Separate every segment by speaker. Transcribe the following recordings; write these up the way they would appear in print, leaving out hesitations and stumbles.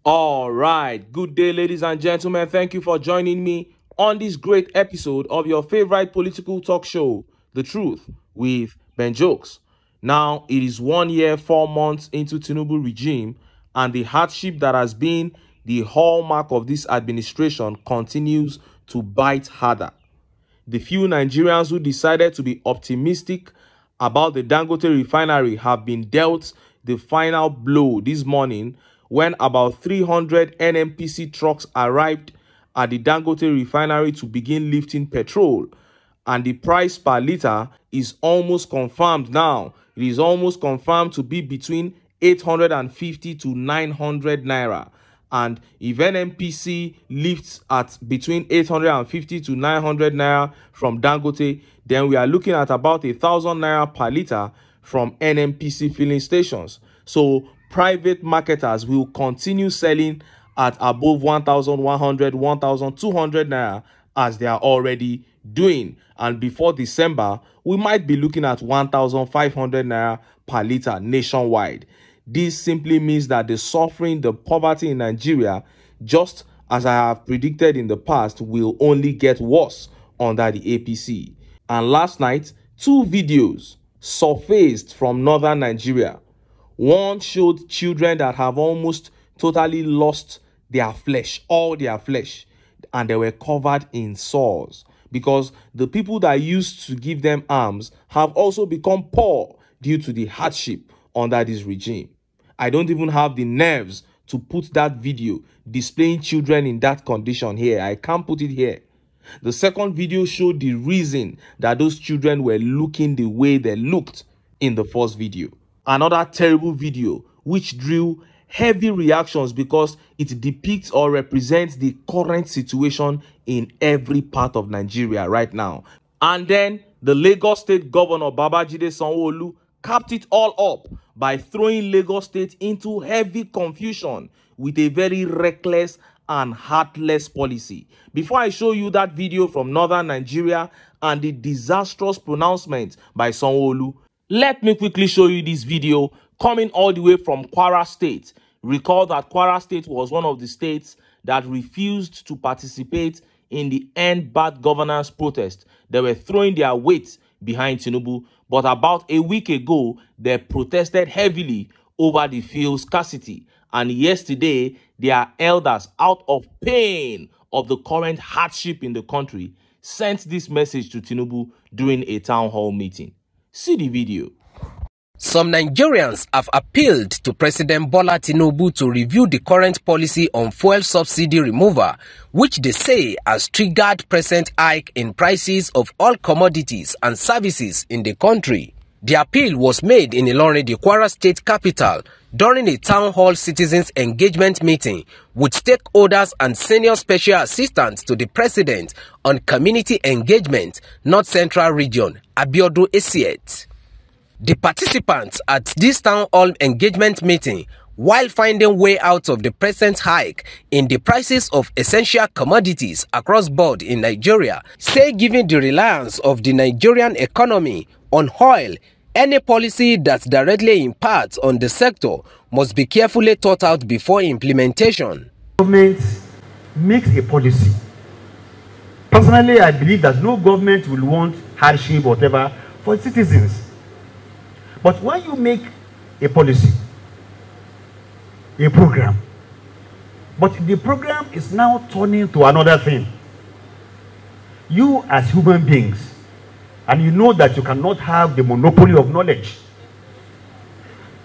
Speaker 1: All right, good day, ladies and gentlemen. Thank you for joining me on this great episode of your favorite political talk show, The Truth with Ben Jokes. Now, it is 1 year, 4 months into Tinubu regime, and the hardship that has been the hallmark of this administration continues to bite harder. The few Nigerians who decided to be optimistic about the Dangote refinery have been dealt the final blow this morning when about 300 NNPC trucks arrived at the Dangote refinery to begin lifting petrol, and the price per litre is almost confirmed now. It is almost confirmed to be between 850 to 900 naira. And if NNPC lifts at between 850 to 900 naira from Dangote, then we are looking at about 1,000 naira per litre from NNPC filling stations. So private marketers will continue selling at above 1,100, 1,200 naira as they are already doing. And before December, we might be looking at 1,500 naira per litre nationwide. This simply means that the suffering, the poverty in Nigeria, just as I have predicted in the past, will only get worse under the APC. And last night, two videos surfaced from northern Nigeria. One showed children that have almost totally lost their flesh, all their flesh, and they were covered in sores because the people that used to give them arms have also become poor due to the hardship under this regime. I don't even have the nerves to put that video displaying children in that condition here. I can't put it here. The second video showed the reason that those children were looking the way they looked in the first video. Another terrible video which drew heavy reactions because it depicts or represents the current situation in every part of Nigeria right now. And then the Lagos State Governor Babajide SANWO capped it all up by throwing Lagos State into heavy confusion with a very reckless and heartless policy. Before I show you that video from northern Nigeria and the disastrous pronouncement by SANWO, let me quickly show you this video coming all the way from Kwara State. Recall that Kwara State was one of the states that refused to participate in the End Bad Governance protest. They were throwing their weight behind Tinubu, but about a week ago, they protested heavily over the fuel scarcity. And yesterday, their elders, out of pain of the current hardship in the country, sent this message to Tinubu during a town hall meeting. See the video.
Speaker 2: Some Nigerians have appealed to President Bola Tinubu to review the current policy on fuel subsidy removal, which they say has triggered present hike in prices of all commodities and services in the country. The appeal was made in Ilorin, the Kwara State capital, during a town hall citizens engagement meeting with stakeholders and senior special assistants to the president on community engagement, North Central Region, Abiodun Esiet. The participants at this town hall engagement meeting, while finding way out of the present hike in the prices of essential commodities across board in Nigeria, say given the reliance of the Nigerian economy on oil, any policy that directly impacts on the sector must be carefully thought out before implementation.
Speaker 3: Government makes a policy. Personally, I believe that no government will want hardship or whatever for citizens. But when you make a policy, a program, but the program is now turning to another thing, you as human beings, and you know that you cannot have the monopoly of knowledge,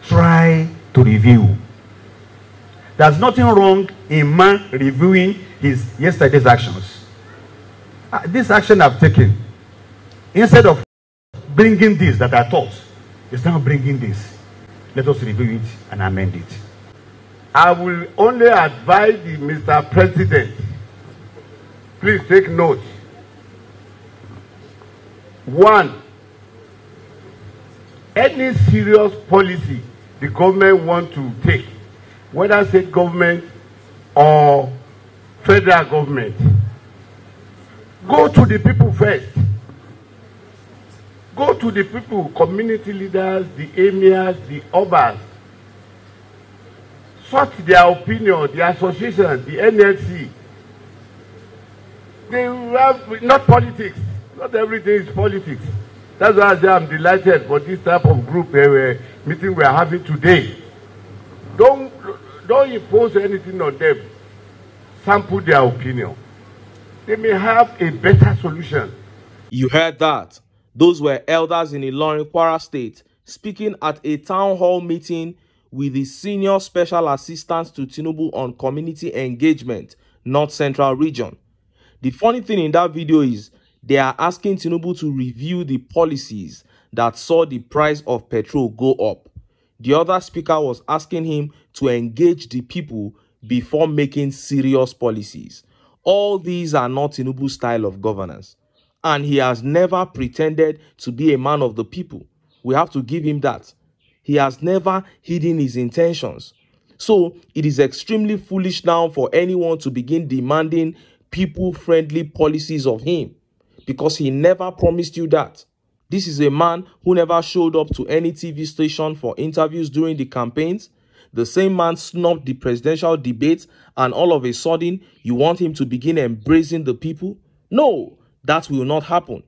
Speaker 3: try to review. There's nothing wrong in man reviewing his yesterday's actions. This action I've taken, instead of bringing this that I thought, is now bringing this. Let us review it and amend it.
Speaker 4: I will only advise the Mr. President, please take note. 1, any serious policy the government wants to take, whether state government or federal government, go to the people first. Go to the people, community leaders, the emirs, the obas, sought their opinion, the association, the NLC. They have not politics. Not everything is politics. That's why I say I'm delighted for this type of group meeting we are having today. Don't impose anything on them. Sample their opinion. They may have a better solution.
Speaker 1: You heard that. Those were elders in Ilorin, Kwara State, speaking at a town hall meeting with the senior special assistant to Tinubu on community engagement, North Central Region. The funny thing in that video is they are asking Tinubu to review the policies that saw the price of petrol go up. The other speaker was asking him to engage the people before making serious policies. All these are not Tinubu's style of governance. And he has never pretended to be a man of the people. We have to give him that. He has never hidden his intentions. So it is extremely foolish now for anyone to begin demanding people-friendly policies of him, because he never promised you that. This is a man who never showed up to any TV station for interviews during the campaigns. The same man snubbed the presidential debates, and all of a sudden, you want him to begin embracing the people? No, that will not happen.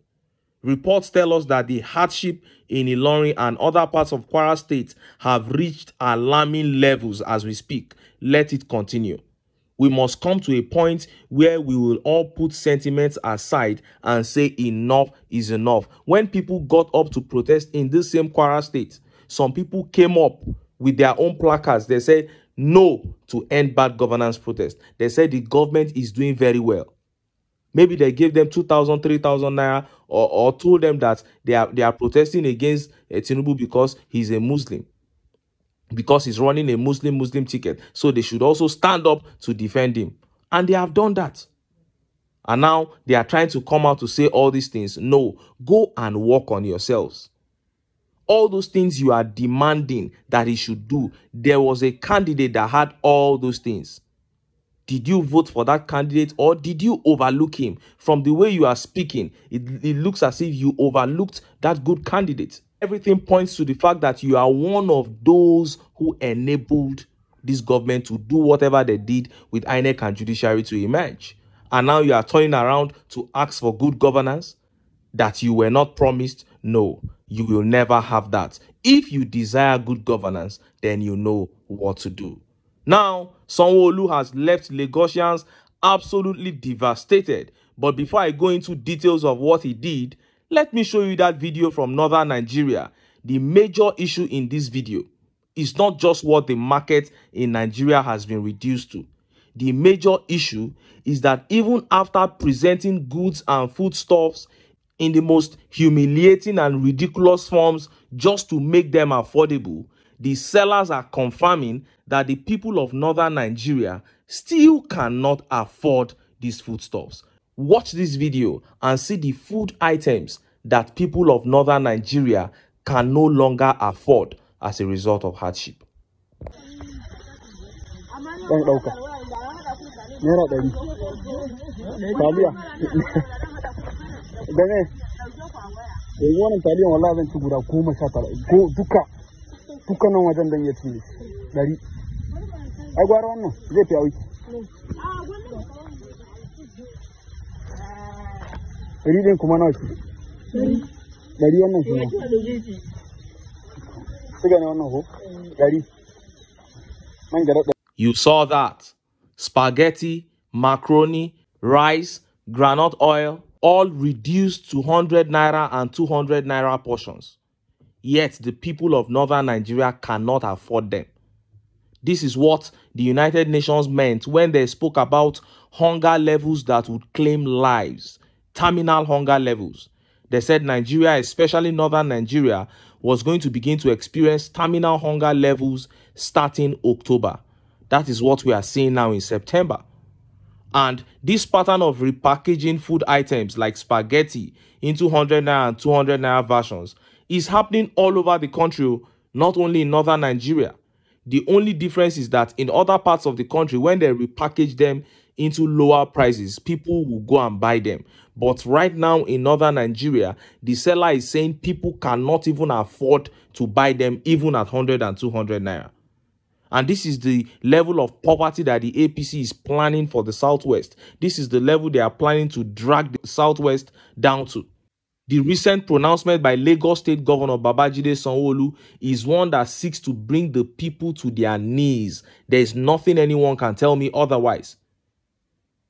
Speaker 1: Reports tell us that the hardship in Ilorin and other parts of Kwara State have reached alarming levels as we speak. Let it continue. We must come to a point where we will all put sentiments aside and say enough is enough. When people got up to protest in this same Kwara State, some people came up with their own placards. They said no to end bad governance protest. They said the government is doing very well. Maybe they gave them 2,000, 3,000 naira or told them that they are protesting against Tinubu because he's a Muslim, because he's running a Muslim ticket. So they should also stand up to defend him. And they have done that. And now they are trying to come out to say all these things. No, go and work on yourselves. All those things you are demanding that he should do, there was a candidate that had all those things. Did you vote for that candidate, or did you overlook him? From the way you are speaking, it looks as if you overlooked that good candidate. Everything points to the fact that you are one of those who enabled this government to do whatever they did with INEC and judiciary to emerge. And now you are turning around to ask for good governance that you were not promised. No, you will never have that. If you desire good governance, then you know what to do. Now, SANWO has left Lagosians absolutely devastated. But before I go into details of what he did, let me show you that video from northern Nigeria. The major issue in this video is not just what the market in Nigeria has been reduced to. The major issue is that even after presenting goods and foodstuffs in the most humiliating and ridiculous forms just to make them affordable, the sellers are confirming that the people of northern Nigeria still cannot afford these foodstuffs. Watch this video and see the food items that people of northern Nigeria can no longer afford as a result of hardship. You saw that. Spaghetti, macaroni, rice, groundnut oil, all reduced to 100 naira and 200 naira portions. Yet the people of northern Nigeria cannot afford them. This is what the United Nations meant when they spoke about hunger levels that would claim lives, terminal hunger levels. They said Nigeria, especially northern Nigeria, was going to begin to experience terminal hunger levels starting October. That is what we are seeing now in September. And this pattern of repackaging food items like spaghetti into 100 naira and 200 naira versions is happening all over the country, not only in northern Nigeria. The only difference is that in other parts of the country, when they repackage them into lower prices, people will go and buy them. But right now in northern Nigeria, the seller is saying people cannot even afford to buy them even at 100 and 200 naira. And this is the level of poverty that the APC is planning for the Southwest. This is the level they are planning to drag the Southwest down to. The recent pronouncement by Lagos State Governor Babajide Sanwo-Olu is one that seeks to bring the people to their knees. There is nothing anyone can tell me otherwise.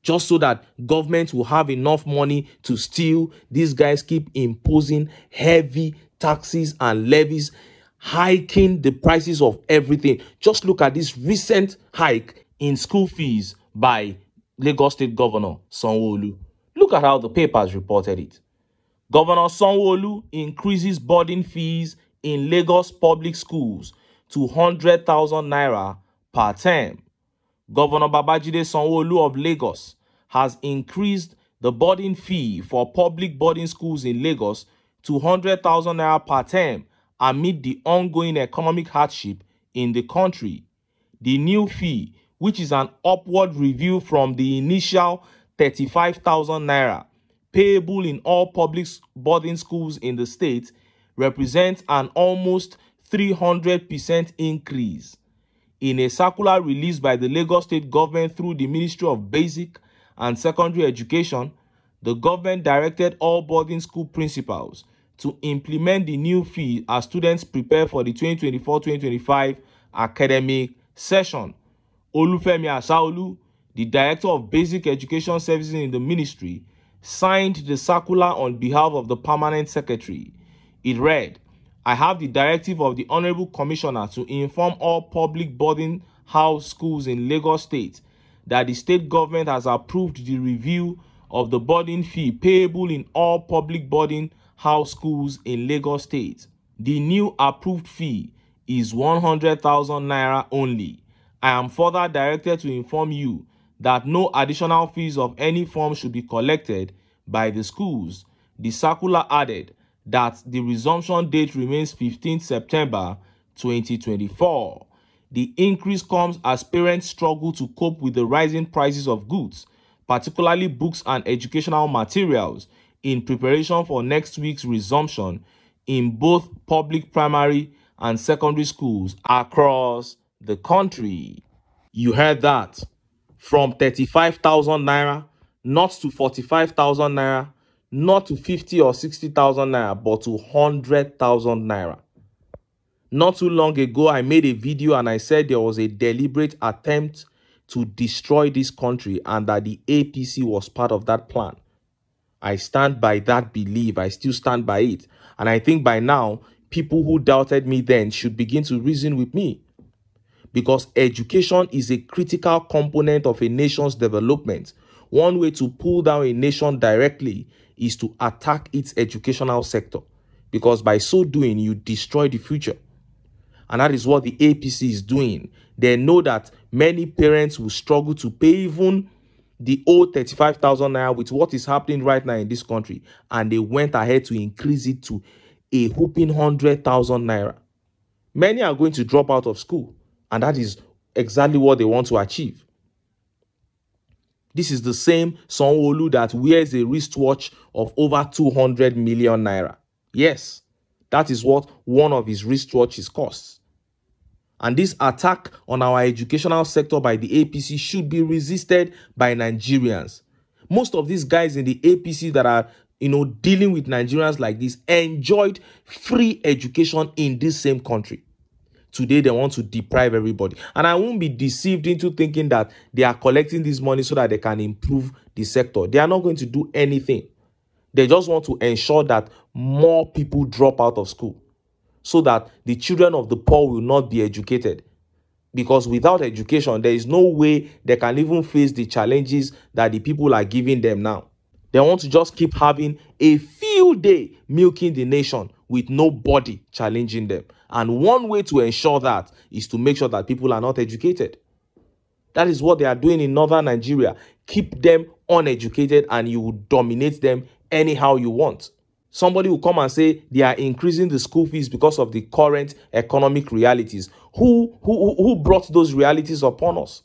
Speaker 1: Just so that government will have enough money to steal, these guys keep imposing heavy taxes and levies, hiking the prices of everything. Just look at this recent hike in school fees by Lagos State Governor Sanwo-Olu. Look at how the papers reported it. Governor Sanwo-Olu increases boarding fees in Lagos public schools to 100,000 naira per term. Governor Babajide Sanwo-Olu of Lagos has increased the boarding fee for public boarding schools in Lagos to 100,000 naira per term amid the ongoing economic hardship in the country. The new fee, which is an upward review from the initial 35,000 naira payable in all public boarding schools in the state, represents an almost 300% increase. In a circular released by the Lagos State government through the Ministry of Basic and Secondary Education, the government directed all boarding school principals to implement the new fee as students prepare for the 2024-2025 academic session. Olufemi Asaolu, the Director of Basic Education Services in the ministry, signed the circular on behalf of the Permanent Secretary. It read, "I have the directive of the Honorable Commissioner to inform all public boarding house schools in Lagos State that the state government has approved the review of the boarding fee payable in all public boarding house schools in Lagos State. The new approved fee is 100,000 naira only. I am further directed to inform you that no additional fees of any form should be collected by the schools." The circular added that the resumption date remains 15th September 2024. The increase comes as parents struggle to cope with the rising prices of goods, particularly books and educational materials, in preparation for next week's resumption in both public primary and secondary schools across the country. You heard that. From 35,000 naira, not to 45,000 naira, not to 50 or 60,000 naira, but to 100,000 naira. Not too long ago, I made a video and I said there was a deliberate attempt to destroy this country and that the APC was part of that plan. I stand by that belief. I still stand by it. And I think by now, people who doubted me then should begin to reason with me. Because education is a critical component of a nation's development. One way to pull down a nation directly is to attack its educational sector. Because by so doing, you destroy the future. And that is what the APC is doing. They know that many parents will struggle to pay even the old 35,000 naira with what is happening right now in this country. And they went ahead to increase it to a whopping 100,000 naira. Many are going to drop out of school. And that is exactly what they want to achieve. This is the same Sanwo-Olu that wears a wristwatch of over 200 million naira. Yes, that is what one of his wristwatches costs. And this attack on our educational sector by the APC should be resisted by Nigerians. Most of these guys in the APC that are, dealing with Nigerians like this enjoyed free education in this same country. Today, they want to deprive everybody. And I won't be deceived into thinking that they are collecting this money so that they can improve the sector. They are not going to do anything. They just want to ensure that more people drop out of school so that the children of the poor will not be educated. Because without education, there is no way they can even face the challenges that the people are giving them now. They want to just keep having a field day milking the nation with nobody challenging them. And one way to ensure that is to make sure that people are not educated. That is what they are doing in northern Nigeria. Keep them uneducated and you will dominate them anyhow you want. Somebody will come and say they are increasing the school fees because of the current economic realities. Who brought those realities upon us?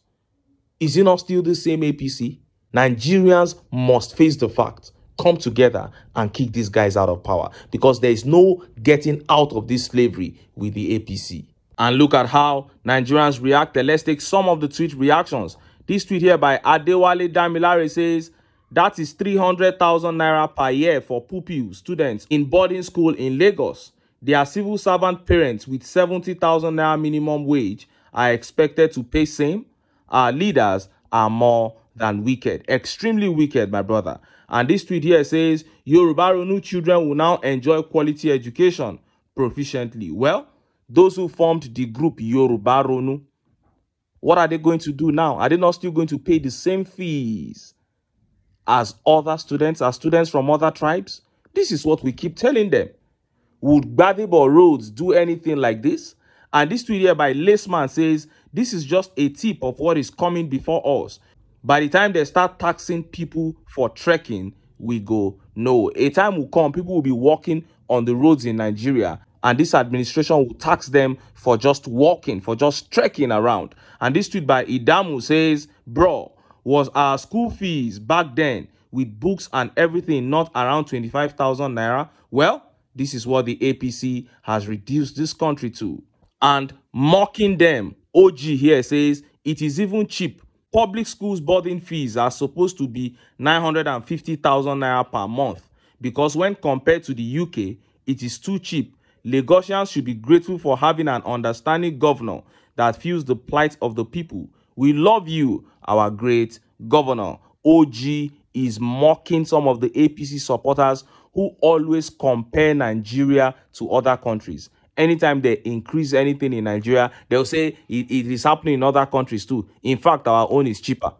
Speaker 1: Is it not still the same APC? Nigerians must face the fact, come together and kick these guys out of power, because there is no getting out of this slavery with the APC. And look at how Nigerians react. Let's take some of the tweet reactions. This tweet here by Adewale Damilare says, that is 300,000 naira per year for pupils, students in boarding school in Lagos. Their civil servant parents with 70,000 naira minimum wage are expected to pay same. Our leaders are more than wicked. Extremely wicked, my brother. And this tweet here says, Yoruba Ronu children will now enjoy quality education proficiently. Well, those who formed the group Yoruba Ronu, what are they going to do now? Are they not still going to pay the same fees as other students, as students from other tribes? This is what we keep telling them. Would Gbadebo Roads do anything like this? And this tweet here by Laceman says, this is just a tip of what is coming before us. By the time they start taxing people for trekking, we go, no. A time will come, people will be walking on the roads in Nigeria, and this administration will tax them for just walking, for just trekking around. And this tweet by Idamu says, bro, was our school fees back then with books and everything not around 25,000 naira? Well, this is what the APC has reduced this country to. And mocking them, OG here says, it is even cheap. Public schools boarding fees are supposed to be 950,000 naira per month because when compared to the UK, it is too cheap. Lagosians should be grateful for having an understanding governor that feels the plight of the people. We love you, our great governor. OG is mocking some of the APC supporters who always compare Nigeria to other countries. Anytime they increase anything in Nigeria, they'll say it is happening in other countries too. In fact, our own is cheaper.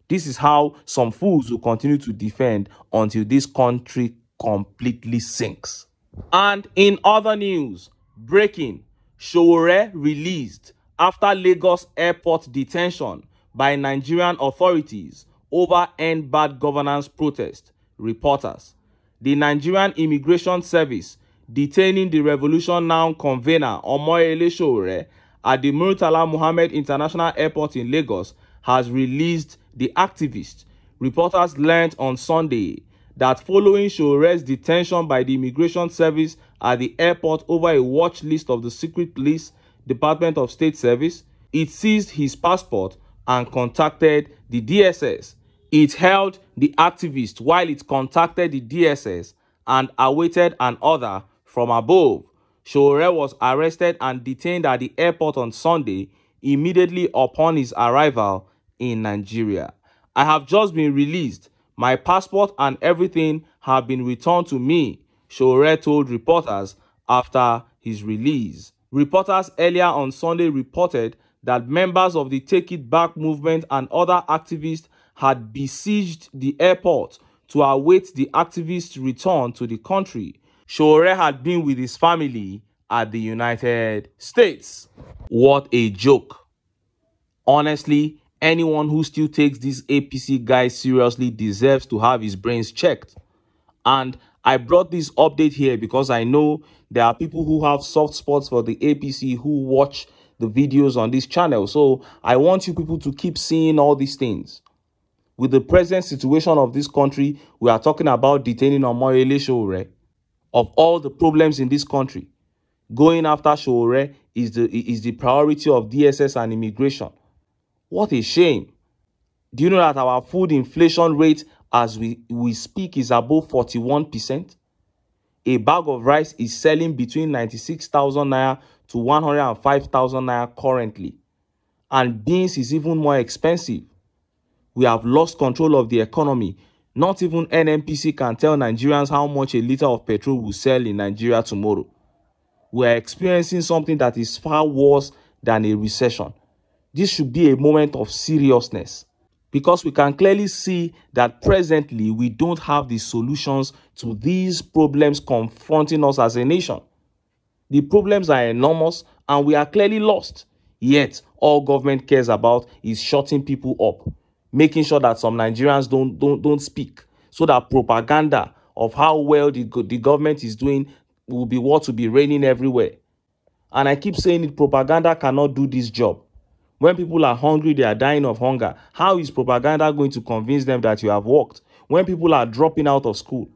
Speaker 1: This is how some fools will continue to defend until this country completely sinks. And in other news, breaking, SOWORE released after Lagos airport detention by Nigerian authorities over end bad governance protest. Reporters. The Nigerian Immigration Service detaining the Revolution Now convener Omoyele SOWORE at the Murtala Muhammed International Airport in Lagos has released the activist. Reporters learned on Sunday that following SOWORE's detention by the Immigration Service at the airport over a watch list of the Secret Police Department of State Service, it seized his passport and contacted the DSS. It held the activist while it contacted the DSS and awaited an order from above. SOWORE was arrested and detained at the airport on Sunday immediately upon his arrival in Nigeria. I have just been released. My passport and everything have been returned to me, SOWORE told reporters after his release. Reporters earlier on Sunday reported that members of the Take It Back movement and other activists had besieged the airport to await the activist's return to the country. SOWORE had been with his family at the United States. What a joke. Honestly, anyone who still takes these APC guys seriously deserves to have his brains checked. And I brought this update here because I know there are people who have soft spots for the APC who watch the videos on this channel. So I want you people to keep seeing all these things. With the present situation of this country, we are talking about detaining Omoyele SOWORE. Of all the problems in this country, going after SOWORE is the priority of DSS and immigration. What a shame. Do you know that our food inflation rate as we speak is above 41%? A bag of rice is selling between 96,000 naira to 105,000 naira currently. And beans is even more expensive. We have lost control of the economy. Not even NNPC can tell Nigerians how much a liter of petrol will sell in Nigeria tomorrow. We are experiencing something that is far worse than a recession. This should be a moment of seriousness because we can clearly see that presently we don't have the solutions to these problems confronting us as a nation. The problems are enormous and we are clearly lost. Yet, all government cares about is shutting people up, making sure that some Nigerians don't speak, so that propaganda of how well the government is doing will be what will be reigning everywhere. And I keep saying it, propaganda cannot do this job. When people are hungry, they are dying of hunger. How is propaganda going to convince them that you have worked? When people are dropping out of school,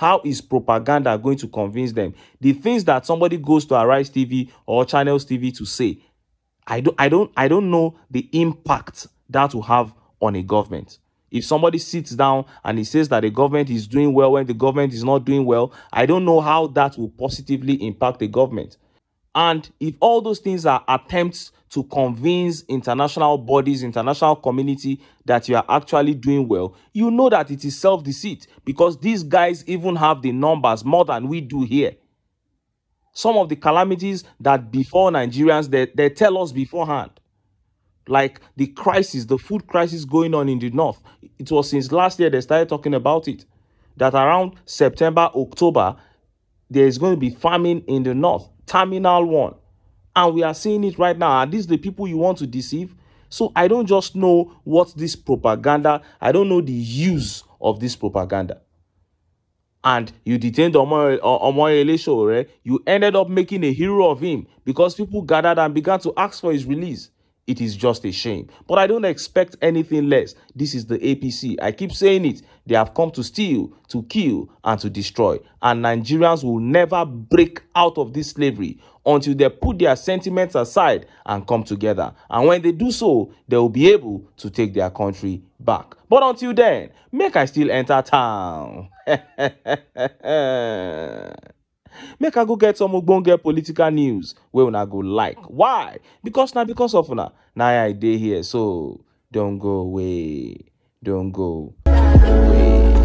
Speaker 1: How is propaganda going to convince them? The things that somebody goes to Arise TV or Channels TV to say, I don't know the impact that will have on a government. If somebody sits down and he says that the government is doing well when the government is not doing well, I don't know how that will positively impact the government. And if all those things are attempts to convince international bodies, international community that you are actually doing well, you know that it is self-deceit, because these guys even have the numbers more than we do here. Some of the calamities that befall Nigerians, they tell us beforehand. Like the crisis, the food crisis going on in the north. It was since last year they started talking about it. That around September, October, there is going to be famine in the north. Terminal 1. And we are seeing it right now. Are these the people you want to deceive? So I don't just know what this propaganda, I don't know the use of this propaganda. And you detained Omoyele Sowore, you ended up making a hero of him because people gathered and began to ask for his release. It is just a shame. But I don't expect anything less. This is the APC. I keep saying it. They have come to steal, to kill, and to destroy. And Nigerians will never break out of this slavery until they put their sentiments aside and come together. And when they do so, they will be able to take their country back. But until then, make I still enter town. Make I go get some ogbonge political news wey una go like. Why? Because of una. Now I dey here, so don't go away. Don't go away.